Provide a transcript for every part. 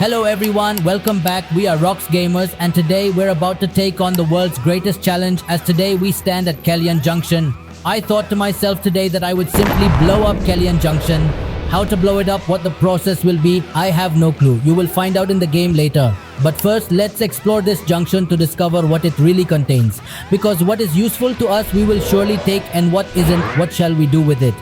Hello everyone, welcome back. We are Mrox Gamers and today we're about to take on the world's greatest challenge as today we stand at Kellyan Junction. I thought to myself today that I would simply blow up Kellyan Junction. How to blow it up, what the process will be, I have no clue. You will find out in the game later. But first, let's explore this junction to discover what it really contains. Because what is useful to us, we will surely take, and what isn't, what shall we do with it?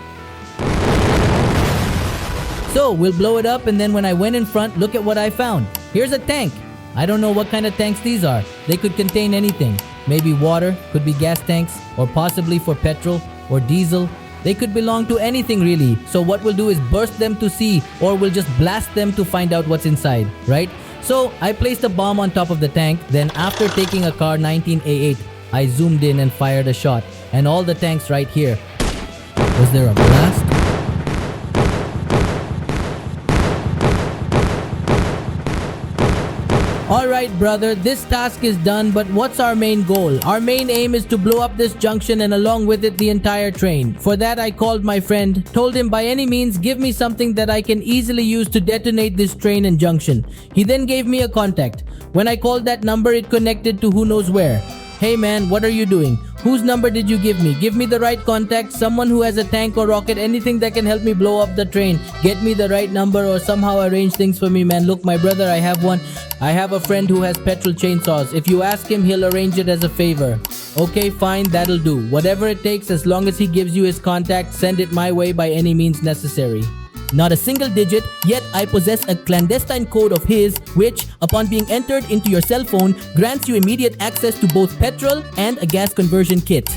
So, we'll blow it up, and then when I went in front, look at what I found. Here's a tank. I don't know what kind of tanks these are. They could contain anything. Maybe water, could be gas tanks, or possibly for petrol or diesel. They could belong to anything really. So what we'll do is burst them to see, or we'll just blast them to find out what's inside, right? So I placed a bomb on top of the tank. Then after taking a car 19A8, I zoomed in and fired a shot. And all the tanks right here. Was there a blast? Alright brother, this task is done, but what's our main goal? Our main aim is to blow up this junction and along with it the entire train. For that I called my friend, told him by any means give me something that I can easily use to detonate this train and junction. He then gave me a contact. When I called that number, it connected to who knows where. Hey man, what are you doing? Whose number did you give me? Give me the right contact, someone who has a tank or rocket, anything that can help me blow up the train. Get me the right number or somehow arrange things for me, man. Look, my brother, I have one. I have a friend who has petrol chainsaws. If you ask him, he'll arrange it as a favor. Okay, fine, that'll do. Whatever it takes, as long as he gives you his contact, send it my way by any means necessary. Not a single digit, yet I possess a clandestine code of his which, upon being entered into your cell phone, grants you immediate access to both petrol and a gas conversion kit.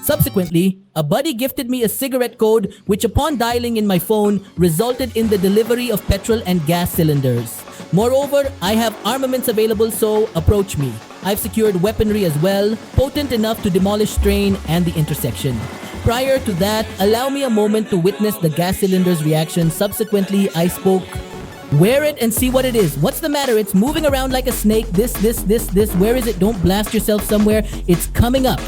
Subsequently, a buddy gifted me a cigarette code which upon dialing in my phone resulted in the delivery of petrol and gas cylinders. Moreover, I have armaments available, so approach me. I've secured weaponry as well, potent enough to demolish train and the intersection. Prior to that, allow me a moment to witness the gas cylinder's reaction. Subsequently, I spoke. Wear it and see what it is. What's the matter? It's moving around like a snake. This. Where is it? Don't blast yourself somewhere. It's coming up.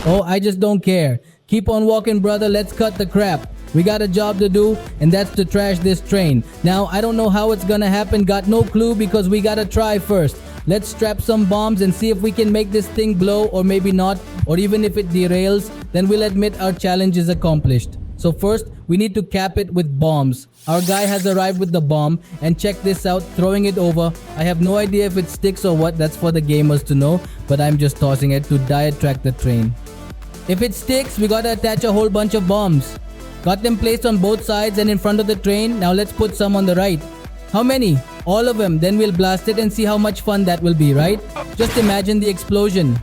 Oh, I just don't care. Keep on walking, brother. Let's cut the crap. We got a job to do, and that's to trash this train. Now, I don't know how it's gonna happen. Got no clue because we gotta try first. Let's strap some bombs and see if we can make this thing blow, or maybe not. Or even if it derails, then we'll admit our challenge is accomplished. So first, we need to cap it with bombs. Our guy has arrived with the bomb, and check this out, throwing it over. I have no idea if it sticks or what, that's for the gamers to know, but I'm just tossing it to diet track the train. If it sticks, we gotta attach a whole bunch of bombs. Got them placed on both sides and in front of the train. Now let's put some on the right. How many? All of them. Then we'll blast it and see how much fun that will be, right? Just imagine the explosion.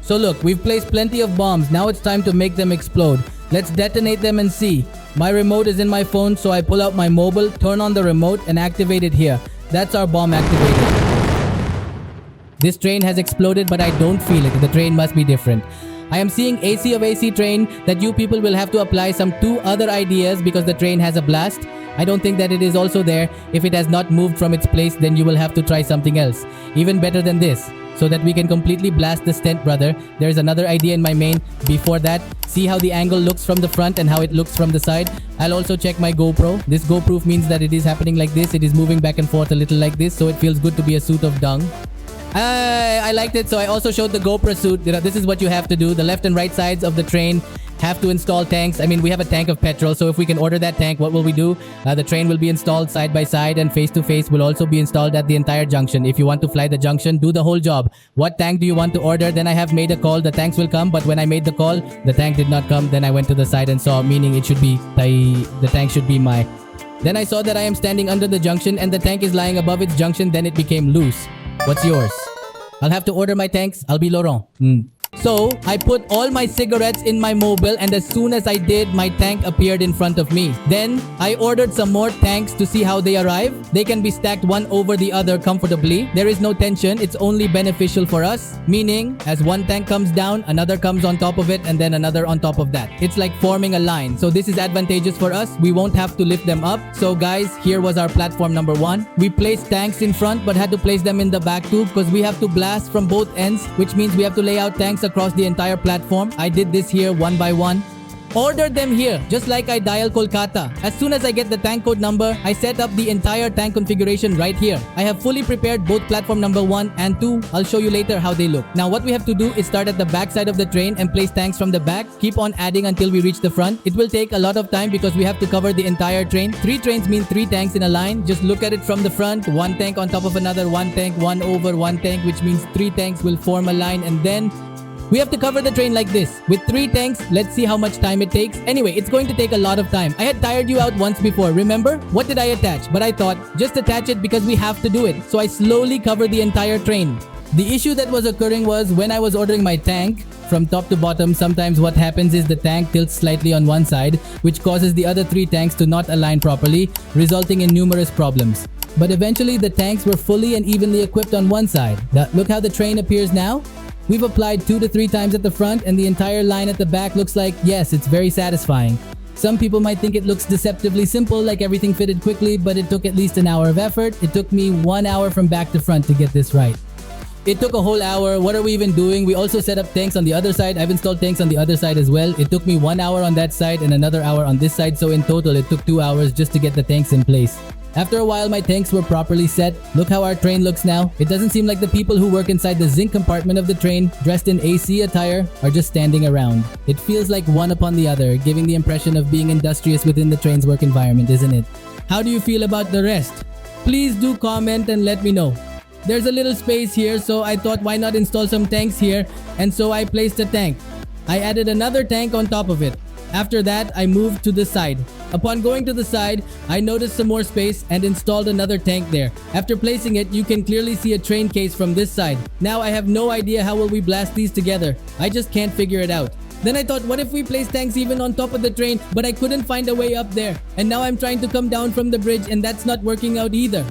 So look, we've placed plenty of bombs. Now it's time to make them explode. Let's detonate them and see. My remote is in my phone, so I pull out my mobile, turn on the remote and activate it here. That's our bomb activated. This train has exploded, but I don't feel it. The train must be different. I am seeing AC of AC train that you people will have to apply some 2 other ideas because the train has a blast. I don't think that it is also there. If it has not moved from its place, then you will have to try something else. Even better than this. So that we can completely blast the tent, brother. There's another idea in my main. Before that, see how the angle looks from the front and how it looks from the side. I'll also check my GoPro. This GoPro means that it is happening like this. It is moving back and forth a little like this. So it feels good to be a suit of dung. I liked it, so I also showed the GoPro suit. This is what you have to do. The left and right sides of the train have to install tanks. I mean, we have a tank of petrol, so if we can order that tank, what will we do? The train will be installed side by side, and face to face will also be installed at the entire junction. If you want to fly the junction, do the whole job. What tank do you want to order? Then I have made a call. The tanks will come, but when I made the call, the tank did not come. Then I went to the side and saw, meaning it should be the tank should be my. Then I saw that I am standing under the junction and the tank is lying above its junction. Then it became loose. What's yours? I'll have to order my tanks. I'll be Laurent. So, I put all my cigarettes in my mobile, and as soon as I did, my tank appeared in front of me. Then, I ordered some more tanks to see how they arrive. They can be stacked one over the other comfortably. There is no tension. It's only beneficial for us. Meaning, as one tank comes down, another comes on top of it, and then another on top of that. It's like forming a line. So this is advantageous for us. We won't have to lift them up. So guys, here was our platform number 1. We placed tanks in front, but had to place them in the back too, because we have to blast from both ends, which means we have to lay out tanks across the entire platform. I did this here one by one. Order them here, just like I dial Kolkata. As soon as I get the tank code number, I set up the entire tank configuration right here. I have fully prepared both platform number 1 and 2. I'll show you later how they look. Now what we have to do is start at the back side of the train and place tanks from the back. Keep on adding until we reach the front. It will take a lot of time because we have to cover the entire train. 3 trains mean 3 tanks in a line. Just look at it from the front. 1 tank on top of another, 1 tank, 1 over 1 tank, which means 3 tanks will form a line, and then we have to cover the train like this. With 3 tanks, let's see how much time it takes. Anyway, it's going to take a lot of time. I had tired you out once before, remember? What did I attach? But I thought, just attach it because we have to do it. So I slowly cover the entire train. The issue that was occurring was when I was ordering my tank, from top to bottom, sometimes what happens is the tank tilts slightly on one side, which causes the other 3 tanks to not align properly, resulting in numerous problems. But eventually, the tanks were fully and evenly equipped on one side. Look how the train appears now. We've applied 2 to 3 times at the front, and the entire line at the back looks like, yes, it's very satisfying. Some people might think it looks deceptively simple, like everything fitted quickly, but it took at least an hour of effort. It took me 1 hour from back to front to get this right. It took a whole hour. What are we even doing? We also set up tanks on the other side. I've installed tanks on the other side as well. It took me 1 hour on that side and another hour on this side, so in total it took 2 hours just to get the tanks in place. After a while, my tanks were properly set. Look how our train looks now. It doesn't seem like the people who work inside the zinc compartment of the train, dressed in AC attire, are just standing around. It feels like one upon the other, giving the impression of being industrious within the train's work environment, isn't it? How do you feel about the rest? Please do comment and let me know. There's a little space here, so I thought why not install some tanks here, and so I placed a tank. I added another tank on top of it. After that, I moved to the side. Upon going to the side, I noticed some more space and installed another tank there. After placing it, you can clearly see a train case from this side. Now I have no idea how will we blast these together. I just can't figure it out. Then I thought, what if we place tanks even on top of the train, but I couldn't find a way up there. And now I'm trying to come down from the bridge and that's not working out either.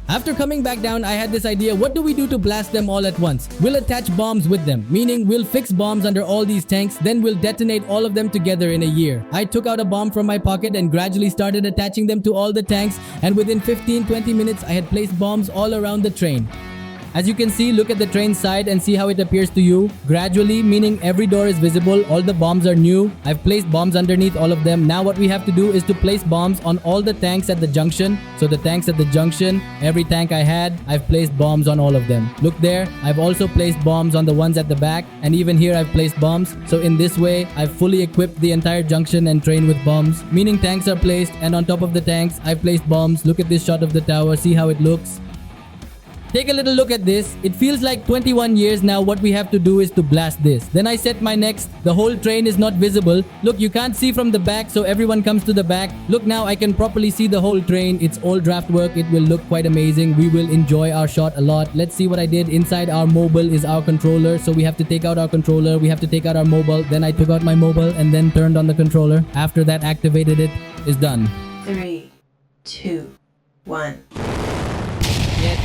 After coming back down, I had this idea, what do we do to blast them all at once? We'll attach bombs with them, meaning we'll fix bombs under all these tanks, then we'll detonate all of them together in a year. I took out a bomb from my pocket and gradually started attaching them to all the tanks, and within 15-20 minutes, I had placed bombs all around the train. As you can see, look at the train side and see how it appears to you. Gradually, meaning every door is visible, all the bombs are new. I've placed bombs underneath all of them. Now what we have to do is to place bombs on all the tanks at the junction. So the tanks at the junction, every tank I had, I've placed bombs on all of them. Look there, I've also placed bombs on the ones at the back, and even here I've placed bombs. So in this way, I've fully equipped the entire junction and train with bombs, meaning tanks are placed, and on top of the tanks, I've placed bombs. Look at this shot of the tower, see how it looks. Take a little look at this. It feels like 21 years now. What we have to do is to blast this. Then I set my next. The whole train is not visible. Look, you can't see from the back, so everyone comes to the back. Look now, I can properly see the whole train. It's all draft work. It will look quite amazing. We will enjoy our shot a lot. Let's see what I did. Inside our mobile is our controller, so we have to take out our controller. We have to take out our mobile. Then I took out my mobile and then turned on the controller. After that, activated it. It's done. 3, 2, 1.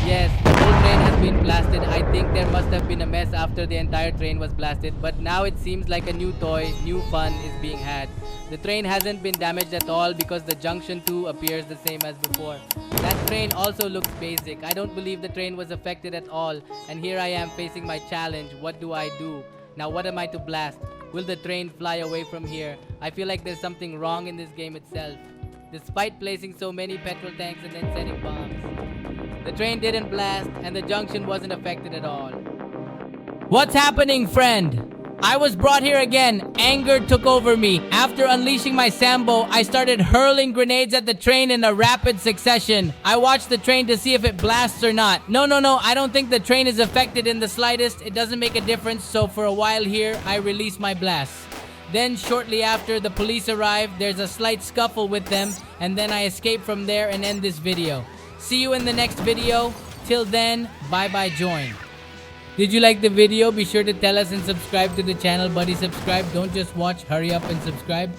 Yes, the whole train has been blasted. I think there must have been a mess after the entire train was blasted, but now it seems like a new toy, new fun is being had. The train hasn't been damaged at all because the junction 2 appears the same as before. That train also looks basic. I don't believe the train was affected at all, and here I am facing my challenge. What do I do? Now what am I to blast? Will the train fly away from here? I feel like there's something wrong in this game itself. Despite placing so many petrol tanks and then setting bombs, the train didn't blast and the junction wasn't affected at all. What's happening, friend? I was brought here again. Anger took over me. After unleashing my Sambo, I started hurling grenades at the train in a rapid succession. I watched the train to see if it blasts or not. No, I don't think the train is affected in the slightest. It doesn't make a difference, so for a while here, I released my blasts. Then shortly after, the police arrived. There's a slight scuffle with them, and then I escape from there and end this video. See you in the next video. Till then, bye join. Did you like the video? Be sure to tell us and subscribe to the channel, buddy. Subscribe. Don't just watch. Hurry up and subscribe.